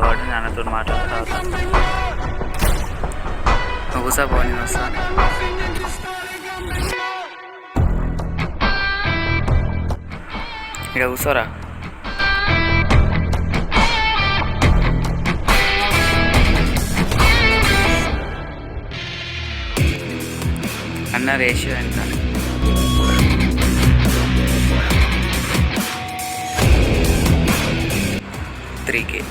వాడు నాన్నతో మాట్లాడతాను. కూసా పో, నేను వస్తాను. ఇక్కడ కూర్చోరా. అన్న రేషియో ఎంత? 3K.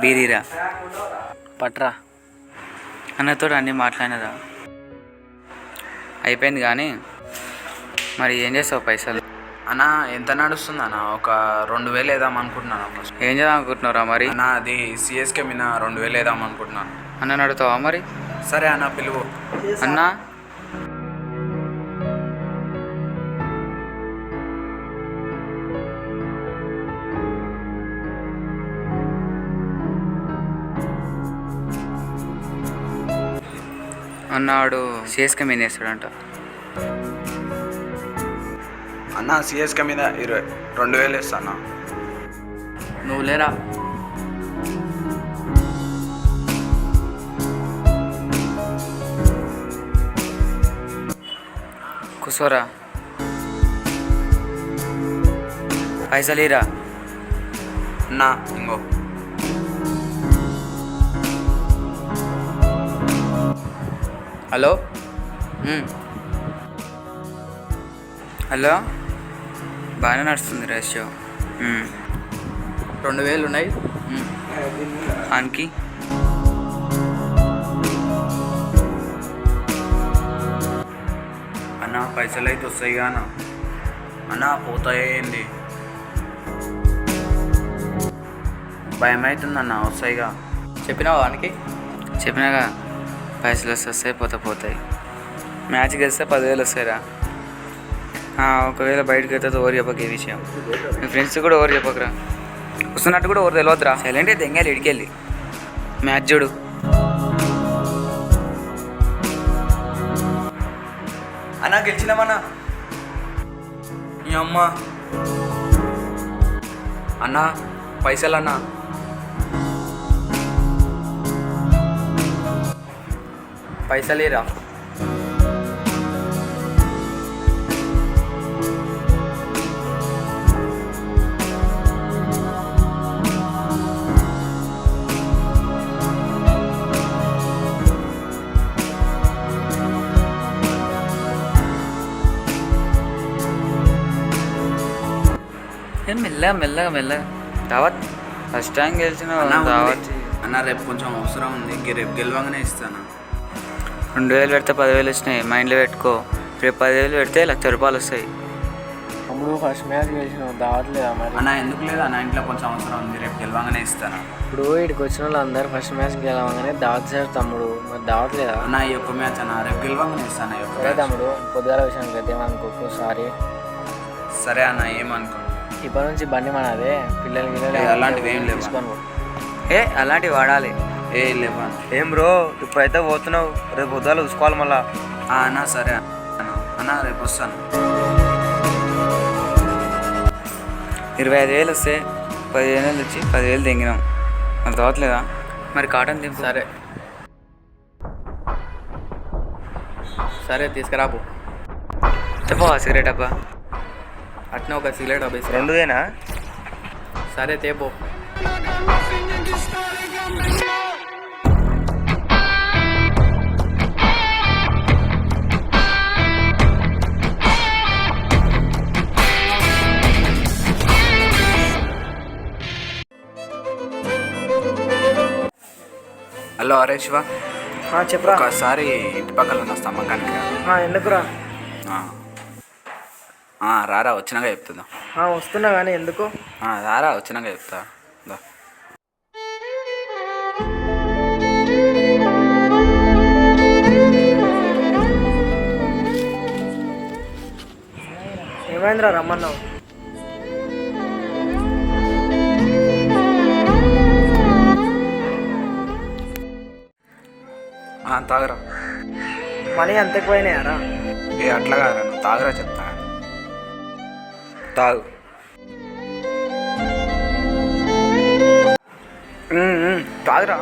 బీరీరా పట్రా. అన్నతో అన్నీ మాట్లాడినరా అయిపోయింది. కానీ మరి ఏం చేస్తావు పైసలు? అన్న ఎంత నడుస్తుంది అన్న? ఒక 2000 వేద్దాం అనుకుంటున్నాను. ఏం చేద్దాం అనుకుంటున్నారా మరి? అన్న అది సిఎస్కే మీద 2000 వేద్దాం అనుకుంటున్నాను. అన్న నడుతావా మరి? సరే అన్న, పిలువు. అన్నా అన్నాడు సిఎస్కే మీద వేస్తాడంట. అన్న సిఎస్కే మీద 2000 వేస్తాను. నువ్వు లేరా? కూసోరా. పైసలు ఇరా. అన్న ఇంకో. హలో హలో, బాగానే నడుస్తుంది రేషియో. 2000 ఉన్నాయి. ఆన్కి అన్న పైసలు అయితే వస్తాయి కానా? అన్న పోతాయేంది? భయం అవుతుందన్న. వస్తాయిగా. చెప్పినావా వానికి? చెప్పినాగా, పైసలు వస్తాయి పోతాయి. మ్యాచ్ గెలిస్తే 10,000 వస్తాయిరా. ఒకవేళ బయటకు వెళ్తే ఓవర్ చెప్పక ఏ విషయం. మీ ఫ్రెండ్స్ కూడా ఓవర్ చెప్పకరా. వస్తున్నట్టు కూడా ఓవర్ తెలియదురా. సైలెంట్ అయితే ఎంగాలి ఇడికెళ్ళి మ్యాచ్ చూడు. అన్న గెలిచినామన్నా. ఈ అమ్మ అన్న పైసలు అన్న. పైసలేరా? మెల్లగా దావత్. ఫస్ట్ టైం గెలిచిన దావత్. అన్న రేపు కొంచెం అవసరం ఉంది. రేపు గెలవంగానే ఇస్తాను. 2000 పెడితే 10,000 వచ్చినాయి. మైండ్లో పెట్టుకో. రేపు 10,000 పెడితే 1,00,000 రూపాయలు వస్తాయి. తమ్ముడు ఫస్ట్ మ్యాచ్ గెలిచిన దావట్లేదా మరి? అన్న ఎందుకు లేదు అన్న, ఇంట్లో కొంచెం అవసరం ఉంది. రేపు గెలవంగానే ఇస్తాను. ఇప్పుడు ఇక్కడికి వచ్చిన వాళ్ళు అందరూ ఫస్ట్ మ్యాచ్ గెలవగానే దావత్ సార్ తమ్ముడు, మరి దావట్లేదా? అన్న ఈ ఒక్క మ్యాచ్ అన్న, రేపు గెలవంగానే ఇస్తాను. సరే తమ్ముడు, పొద్దుగాల విషయానికి అయితే ఏమనుకోకు. సారీ. సరే అన్న, ఏమనుకో. ఇప్పటి నుంచి బండి మనదే. పిల్లలకి అలాంటివి ఏం లేవు. అలాంటివి వాడాలి. లేవా? ఏం బ్రో ఇప్పుడైతే పోతున్నావు, రేపు పొద్దుగాల చూసుకోవాలి మళ్ళా. అన్న సరే అన్న, రేపు వస్తాను. 25,000 వస్తే 15,000 వచ్చి 10,000 తెంగినాం. మరి తోవట్లేదా? మరి కాటన్ దింపు. సరే తీసుకురాపు. చెప్పవా సిగరెట్ అబ్బా? అట్నే ఒక సిగరెట్ అబ్బాయి. 2 సరే తేపో. హలో అరే శివ, చెప్పరా. ఒకసారి ఇంటి పక్కన ఉన్న స్తంభకానికి ఎందుకురా? రారా, వచ్చినాక చెప్తుందా. వస్తున్నా కానీ ఎందుకు? రారా, వచ్చినాక చెప్తా. ఏమైందిరా రమ్మన్నావు? తాగరా. మనీ అంత ఎక్కువైనాయారా? ఏ అట్లా కాదురా, నువ్వు తాగరా చెప్తా. తాగు. తాగరా.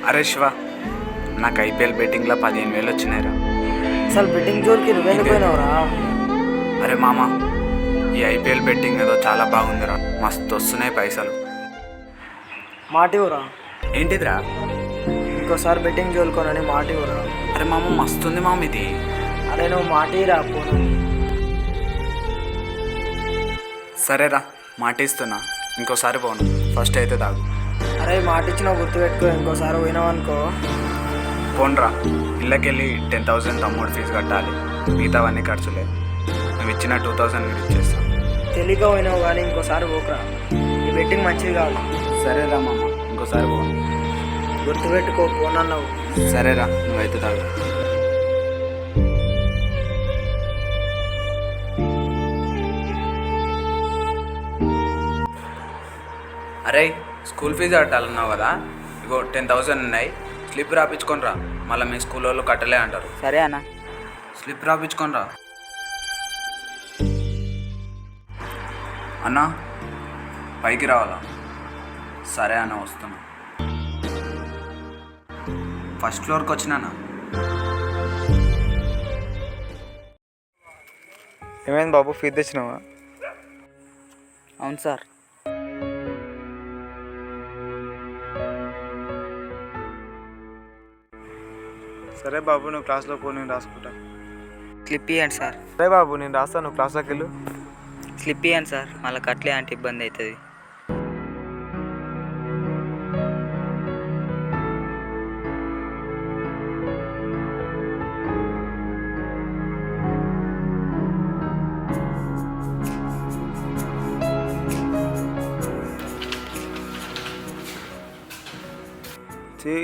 అరే శివ, నాకు ఐపీఎల్ బెట్టింగ్లో 15,000 వచ్చినాయిరా. అసలు బెట్టింగ్ జోలికి నువ్వెందుకు పోయినావురా? అరే మామ, ఈ ఐపీఎల్ బెట్టింగ్ ఏదో చాలా బాగుందిరా, మస్తు వస్తున్నాయి పైసలు. మాటివురా, ఏంటిదిరా? ఇంకోసారి బెట్టింగ్ జోలుకోనని మాటివురా. అరే మామ, మస్తుంది మామ ఇది. అరే నువ్వు మాటిరా పోను. సరేరా, మాటిస్తున్నా, ఇంకోసారి పోను. ఫస్ట్ అయితే తాగు. అరే మాటిచ్చినా గుర్తుపెట్టుకో, ఇంకోసారి పోయినావు అనుకో. పోన్రా, ఇళ్ళకెళ్ళి 10,000 తమ్ముడు ఫీజు కట్టాలి, మిగతావన్నీ ఖర్చులే. నువ్వు ఇచ్చిన 2,000 మీరు ఇచ్చేస్తాను. తెలియక పోయినావు కానీ ఇంకోసారి పోకురా, ఈ బెట్టింగ్ మంచిది కాదు. సరేరా మామ, ఇంకోసారి పోను. గుర్తుపెట్టుకో, పోనన్నావు. సరేరా, నువ్వైతే తాగు. అరే, స్కూల్ ఫీజు కట్టాలన్నావు కదా, ఇగో 10,000 ఉన్నాయి, స్లిప్ రాపించుకొని రా. మళ్ళీ మీ స్కూల్ వాళ్ళు కట్టలే అంటారు. సరే అన్న. స్లిప్ రాపించుకొని రా. అన్నా, పైకి రావాలా? సరే అన్న, వస్తున్నా. ఫస్ట్ ఫ్లోర్కి వచ్చినానా? ఏమైంది బాబు, ఫీజు తెచ్చినావా? అవును సార్. సరే బాబు, నువ్వు క్లాస్లో పో, నేను రాసుకుంటా. స్లిప్ ఇవ్వండి సార్. సరే బాబు, నేను రాస్తాను, నువ్వు క్లాస్లోకి వెళ్ళు. స్లిప్ ఇవ్వండి సార్, మళ్ళీ కట్టలే అంటే ఇబ్బంది అవుతుంది.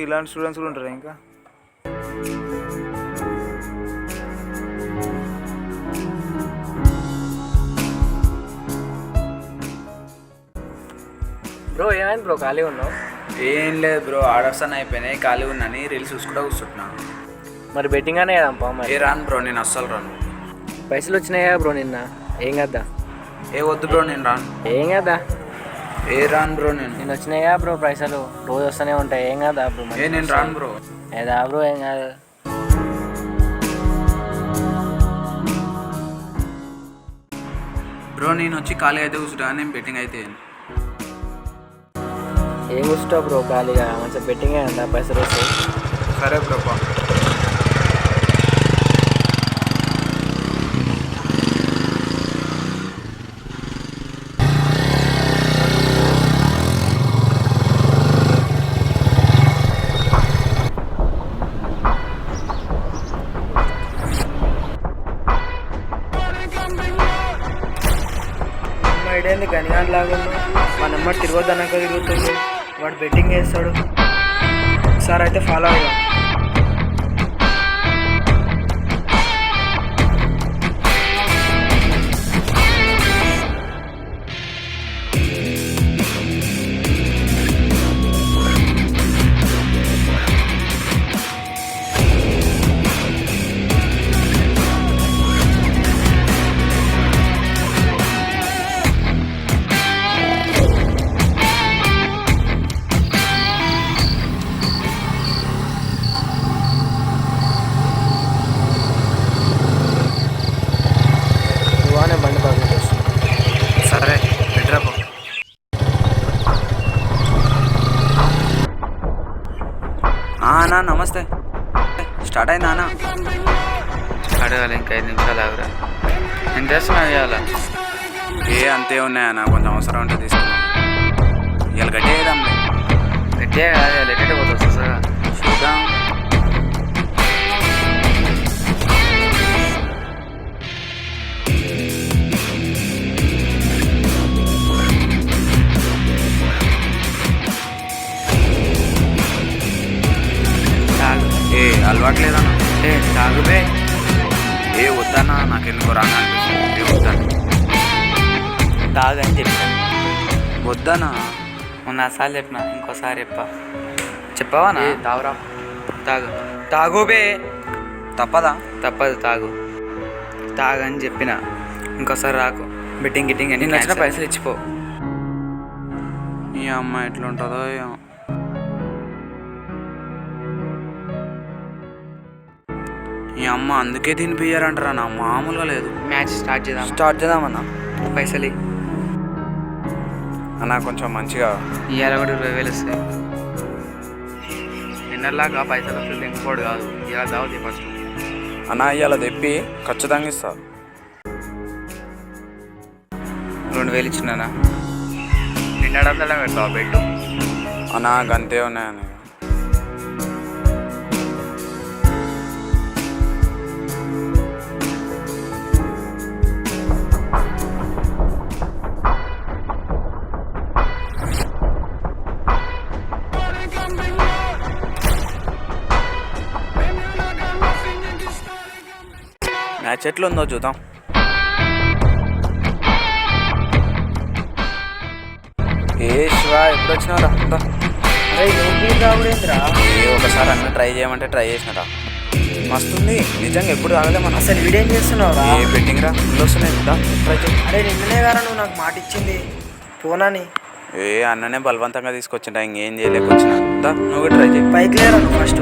ఇలాంటి స్టూడెంట్స్ కూడా ఉంటారా ఇంకా? బ్రో ఏమైంది బ్రో, ఖాళీ ఉన్నావు? ఏం లేదు బ్రో, ఆర్డర్స్ అని అయిపోయినాయి, ఖాళీ ఉన్నాను, రీల్స్ చూసుకుంటూ కూర్చుంటున్నా. మరి బెట్టింగ్ అనే కదమ్మా. మరి ఏ రాను బ్రో, నేను అస్సలు రాను. పైసలు వచ్చినాయా బ్రో నిన్న? ఏం కదా? ఏ వద్దు బ్రో, నేను రాను. ఏం కదా? ఏ రాను బ్రో, నేను వచ్చినాయా బ్రో పైసలు? రోజు వస్తూనే ఉంటాయి, ఏం కదా బ్రో? ఏ నేను రాను బ్రో. ఏదా బ్రో, ఏం కాదు. బ్రో నేను వచ్చి ఖాళీ అయితే కూర్చుంటా, నేను బెట్టింగ్ అయితే ఏం కూర్చుంటావు బ్రో ఖాళీగా? మంచిగా బెట్టింగ్ అంట, పైసలు వస్తాయి. సరే బ్రో. ఇడేంది గనిగాన్ లాగా మా నెంబర్ తిరగొద్దన్నాక తిరుగుతుంది, వాడు బెట్టింగ్ చేస్తాడు. సార్ అయితే ఫాలో అయ్యా. బండి బాగా. సరే బెటర్. అన్నా నమస్తే, స్టార్ట్ అయిందా అన్న? అడగాలి, ఇంకా 5 నిమిషాలు ఆగురా. ఎంత చేస్తున్నావు ఇవాళ? ఏ అంతే ఉన్నాయన్న, కొంచెం అవసరం ఉంటే తీసుకున్నాం. ఇవాళ గట్టి వేద్దాం. గట్టిగా కాదు, లెట్టెట్టే పోతుంది చూసారా. చూద్దాం. ఏ అలవాట్లేదన్నా? ఏ తాగుబే. ఏ వద్దన్నా, నాకెందుకు రాగా అనిపిస్తుంది. ఏ వద్దన్నా. తాగని చెప్పాను. వద్దనా? మొన్న సార్లు చెప్పిన, ఇంకోసారి చెప్పావా నా? తాగురా. తాగు తాగోబే. తప్పదా? తప్పదు, తాగని చెప్పిన. ఇంకోసారి రాకు. బెట్టింగ్ గిట్టింగ్ అని నచ్చిన పైసలు ఇచ్చిపో. ఈ అమ్మ ఎట్లుంటుందో ఏమో. ఈ అమ్మ అందుకే తినిపియ్యారంటారా నా? మామూలుగా లేదు. మ్యాచ్ స్టార్ట్ చేద్దామన్నా. పైసలు అన్నా కొంచెం మంచిగా. ఇవాళ కూడా 20,000 వస్తాయి. నిన్నలాగా పైసలు వస్తుంది ఇంకోటి కాదు. ఇలా తాగుతాయి ఫస్ట్. అన్నా ఇవాళ తెప్పి ఖచ్చితంగా ఇస్తా. 2,000 ఇచ్చినానా? నిన్నడంతా పెడతావా బెట్టు? అన్నా గంతే ఉన్నాయని. మ్యాచ్ ఎట్లుందో చూద్దాం. శివా ఎప్పుడు వచ్చినారా? అరే ఏంటి తాగుడేంద్రా? ఒకసారి అన్నీ ట్రై చేయమంటే ట్రై చేసినారా? మస్తుంది నిజంగా. ఎప్పుడు తాగలేమన్నా. అసలు వీడేం చేస్తున్నావురా? ఏ బెట్టింగ్ రా? ఫుల్ వస్తున్నాయి. ట్రై చేయి. అరే నిన్ననే గారా నువ్వు నాకు మాట ఇచ్చింది పోనాని. అన్ననే బలవంతంగా తీసుకొచ్చింటా, ఇంకేం చేయలేకొచ్చినా. నువ్వు ట్రై చేయి. పైకి లేరా నువ్వు ఫస్ట్.